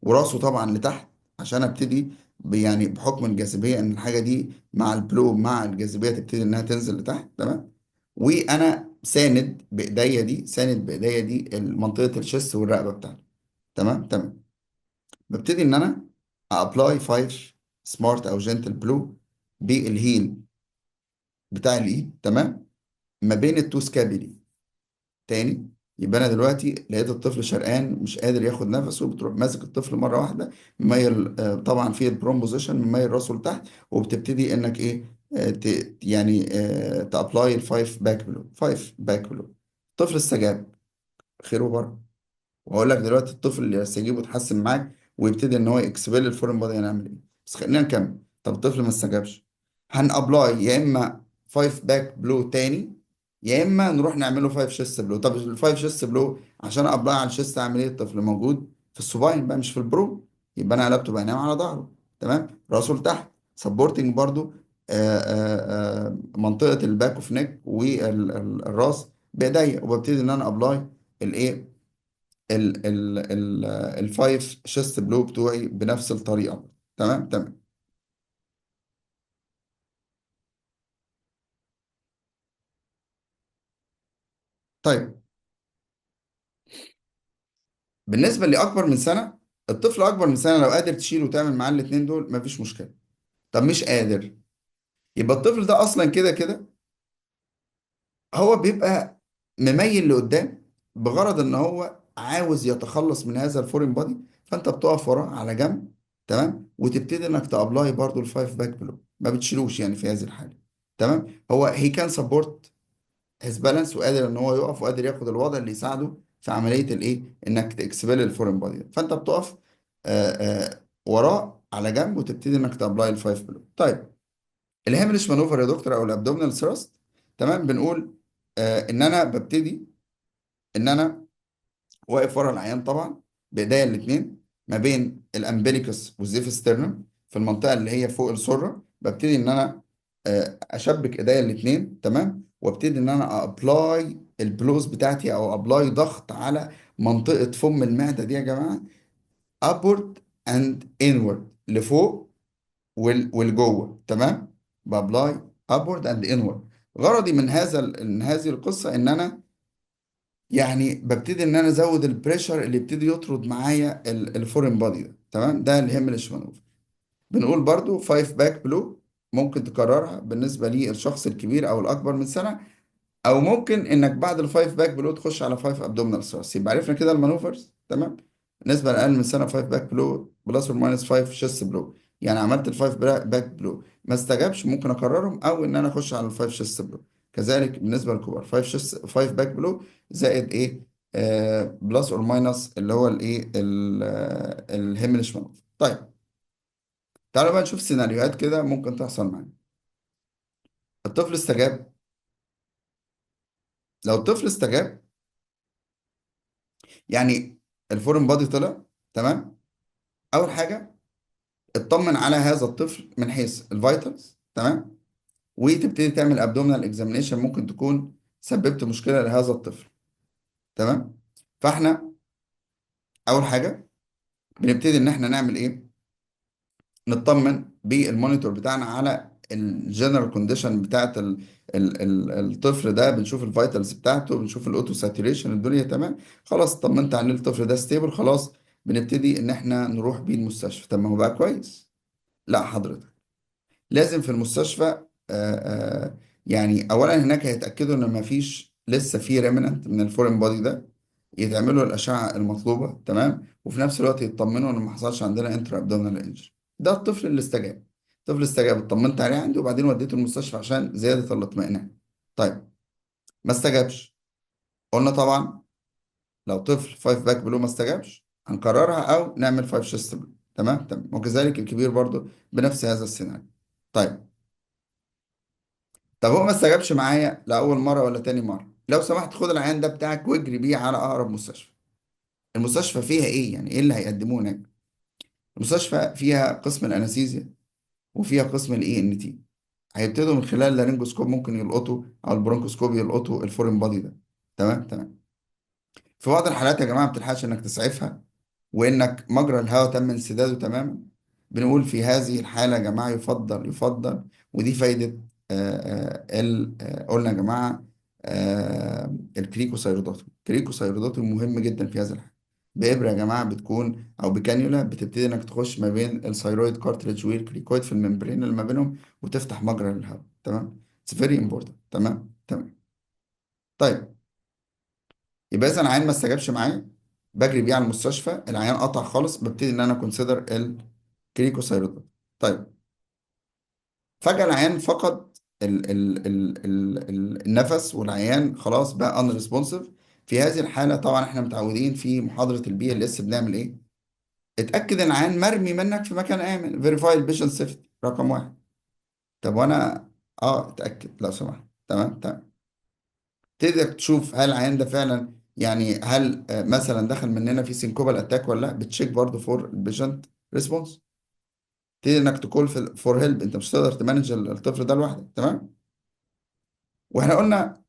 وراسه طبعا لتحت، عشان ابتدي يعني بحكم الجاذبيه ان الحاجه دي مع البلو مع الجاذبيه تبتدي انها تنزل لتحت، تمام. وانا ساند بايديا دي منطقه الشيست والرقبه بتاعتي. تمام تمام. ببتدي ان انا ابلاي 5 سمارت او جنتل بلو بالهيل بتاع الايد، تمام، ما بين التو سكابيلي. تاني، يبقى انا دلوقتي لقيت الطفل شرقان مش قادر ياخد نفسه، بتروح ماسك الطفل مره واحده، مميل طبعا في البروم بوزيشن، مميل راسه لتحت، وبتبتدي انك ايه، يعني تابلاي الفايف باك بلو، 5 باك بلو. الطفل استجاب، خير وبركه. وهقول لك دلوقتي الطفل اللي يستجيب ويتحسن معاك ويبتدي ان هو يكسبل الفورين بودي هنعمل ايه. بس خلينا نكمل. طب الطفل ما استجابش، هنابلاي يا اما 5 باك بلو تاني، يا اما نروح نعمله 5 شيست بلو. طب ال 5 شيست بلو عشان ابلاي على الشيست اعمل ايه؟ الطفل موجود في السوباين بقى مش في البرو، يبقى انا قلبته بقى نايم على ظهره، تمام، راسه لتحت، سبورتنج برضو منطقه الباك اوف نيك والراس بايديا، وببتدي ان انا ابلاي الايه، الفايف شيست بلو بتوعي بنفس الطريقة. تمام تمام. طيب بالنسبة لأكبر من سنة، الطفل أكبر من سنة لو قادر تشيل وتعمل معاه الاتنين دول مفيش مشكلة. طب مش قادر، يبقى الطفل ده أصلا كده كده هو بيبقى مميل لقدام بغرض إن هو عاوز يتخلص من هذا الفورين بودي، فأنت بتقف وراه على جنب، تمام، وتبتدي إنك تابلاي برضو الفايف باك بلو، ما بتشيلوش يعني في هذه الحالة. تمام. هو هي كان سبورت هيز بالانس، وقادر ان هو يقف وقادر ياخد الوضع اللي يساعده في عمليه الايه، انك تكسبل الفورين بودي. فانت بتقف وراه على جنب وتبتدي انك تابلاي الفايف بلو. طيب الهيمريش مانوفر يا دكتور او الابدومينال ثراست، تمام، بنقول ان انا ببتدي ان انا واقف ورا العيان طبعا بايديا الاثنين ما بين الامبليكس والزيف ستيرنم، في المنطقه اللي هي فوق السره. ببتدي ان انا اشبك ايديا الاثنين، تمام، وابتدي ان انا ابلاي البلوز بتاعتي او ابلاي ضغط على منطقه فم المعده دي يا جماعه، upward and inward، لفوق والجوه، تمام، بابلاي upward and inward. غرضي من من هذه القصه ان انا يعني ببتدي ان انا ازود البريشر اللي يبتدي يطرد معايا الفورين بادي ده، تمام، ده الهيمليش مانوفر. بنقول برضو 5 باك بلو ممكن تكررها بالنسبه للشخص الكبير او الاكبر من سنه، او ممكن انك بعد الفايف باك بلو تخش على 5 ابدومينال ثراست. يبقى عرفنا كده المانوفرز، تمام. بالنسبه لاقل من سنه 5 باك بلو بلس اور ماينس 5 شيست بلو. يعني عملت الفايف باك بلو ما استجابش، ممكن اكررهم او ان انا اخش على الفايف شيست بلو. كذلك بالنسبه للكبار 5 شيست 5 باك بلو زائد ايه، بلس اور ماينس اللي هو الايه الهيمليش مانوفر. طيب تعالوا بقى نشوف سيناريوهات كده ممكن تحصل معانا. الطفل استجاب. لو الطفل استجاب يعني الفورين بادي طلع، تمام، اول حاجه اطمن على هذا الطفل من حيث الفيتالز، تمام، وتبتدي تعمل ابدومينال اكزامينيشن ممكن تكون سببت مشكله لهذا الطفل، تمام. فاحنا اول حاجه بنبتدي ان احنا نعمل ايه، نطمن بالمونيتور بتاعنا على الجنرال كونديشن بتاعت الطفل ده، بنشوف الفيتالز بتاعته، بنشوف الاوتو ساتوريشن، الدنيا تمام، خلاص طمنت عليه الطفل ده ستيبل، خلاص بنبتدي ان احنا نروح بيه المستشفى. طب ما هو بقى كويس، لا حضرتك لازم في المستشفى يعني اولا هناك هيتاكدوا ان مفيش لسه في ريمننت من الفورين بودي ده، يتعملوا الاشعه المطلوبه تمام، وفي نفس الوقت يطمنوا ان ما حصلش عندنا انترا ابدومينال انجري. ده الطفل اللي استجاب. الطفل استجاب، اطمنت عليه عندي وبعدين وديته المستشفى عشان زياده الاطمئنان. طيب، ما استجابش. قلنا طبعا لو طفل 5 باك بلو ما استجابش هنكررها او نعمل 5 شيست بلو. تمام تمام، وكذلك الكبير برضو بنفس هذا السيناريو. طيب، طب هو ما استجابش معايا لاول مره ولا تاني مره، لو سمحت خد العيان ده بتاعك واجري بيه على اقرب مستشفى. المستشفى فيها ايه يعني، ايه اللي هيقدموه هناك؟ المستشفى فيها قسم الانستيزيا وفيها قسم الاي ان تي. هيبتدوا من خلال اللارنجوسكوب ممكن يلقطوا، او البرونكوسكوب يلقطوا الفورين بادي ده. تمام تمام. في بعض الحالات يا جماعه ما بتلحقش انك تسعفها، وانك مجرى الهواء تم انسداده تماما. بنقول في هذه الحاله يا جماعه يفضل، ودي فايده قلنا يا جماعه الكريكوسيرودوتوم مهم جدا في هذا الحاله. بإبرة يا جماعة بتكون، أو بكانيولا بتبتدي إنك تخش ما بين الثيرويد كارتريج والكريكويد في الممبرين اللي ما بينهم، وتفتح مجرى الهواء. تمام. It's very important. تمام تمام. طيب، يبقى اذا العيان ما استجابش معايا، بجري بيه على المستشفى. العيان قطع خالص، ببتدي ان انا كونسيدر الكريكوسيروتومي. طيب، فجأة العيان فقد النفس، والعيان خلاص بقى ان ريسبونسيف. في هذه الحالة طبعا احنا متعودين في محاضرة البي ال اس بنعمل ايه؟ اتأكد ان العيان مرمي منك في مكان آمن، فيريفاي البيشنت سيفتي رقم واحد. طب وانا اتأكد لو سمحت. تمام تمام. تقدر تشوف هل العيان ده فعلا يعني، هل مثلا دخل مننا في سينكوبال اتاك ولا لا. بتشيك برضه فور البيشنت ريسبونس. تبتدي انك تقول فور هيلب. انت مش هتقدر تمانج الطفل ده لوحدك. تمام. واحنا قلنا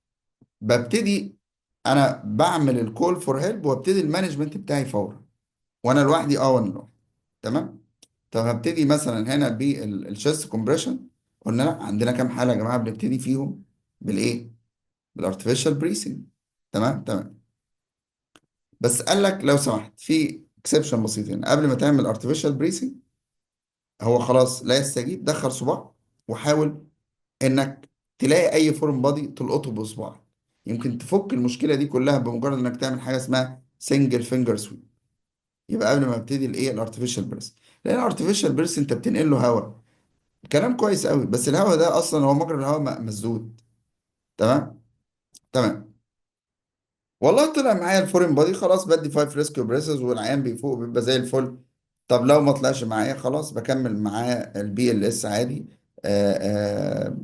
ببتدي انا بعمل الكول فور هيلب وابتدي المانجمنت بتاعي فورا، وانا لوحدي وانا لوحدي. تمام. طب هبتدي مثلا هنا بالشيست كومبريشن. قلنا لا، عندنا كام حاله يا جماعه بنبتدي فيهم بالايه؟ بالارتفيشال بريسنج. تمام تمام. بس قال لك لو سمحت في اكسبشن بسيطين قبل ما تعمل ارتفيشال بريسنج. هو خلاص لا يستجيب، دخل صباع وحاول انك تلاقي اي فورم بادي تلقطه بصباعك. يمكن تفك المشكله دي كلها بمجرد انك تعمل حاجه اسمها سنجل فينجر سويب. يبقى قبل ما ابتدي الايه الارتفيشال بريس، لان الارتفيشال بريس انت بتنقل له هواء. كلام كويس قوي، بس الهواء ده اصلا هو مجرى الهواء مسدود. تمام تمام. والله طلع معايا الفورين بادي، خلاص بدي 5 ريسكيو بريسز والعيان بيفوق بيبقى زي الفل. طب لو ما طلعش معايا خلاص بكمل معاه البي ال اس عادي. آه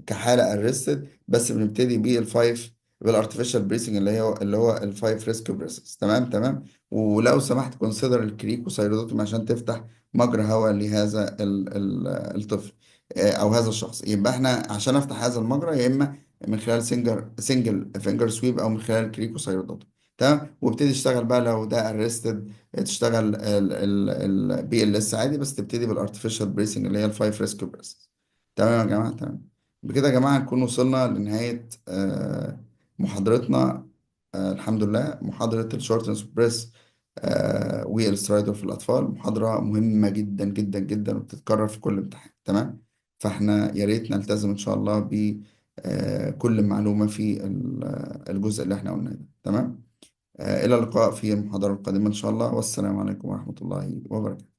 كحالة ارستد، بس بنبتدي بيه الفايف بالارتفيشال بريسنج اللي هو الفايف ريسكيو بريسز. تمام تمام. ولو سمحت كونسيدر الكريك وسيرودوتوم عشان تفتح مجرى هواء لهذا الطفل او هذا الشخص. يبقى احنا عشان افتح هذا المجرى يا اما من خلال سنجل فينجر سويب او من خلال الكريك وسيرودوتوم. تمام. وابتدي اشتغل بقى لو ده ارستد، تشتغل البي ال اس عادي، بس تبتدي بالارتفيشال بريسنج اللي هي الفايف ريسكيو بريسز. تمام يا جماعه تمام. بكده يا جماعه نكون وصلنا لنهايه محاضرتنا. الحمد لله، محاضره الشورتنس بريس والسترايدر في الاطفال محاضره مهمه جدا جدا جدا، وبتتكرر في كل امتحان. تمام. فاحنا يا ريت نلتزم ان شاء الله بكل معلومه في الجزء اللي احنا قلناه ده. تمام. إلى اللقاء في المحاضرة القادمة إن شاء الله، والسلام عليكم ورحمة الله وبركاته.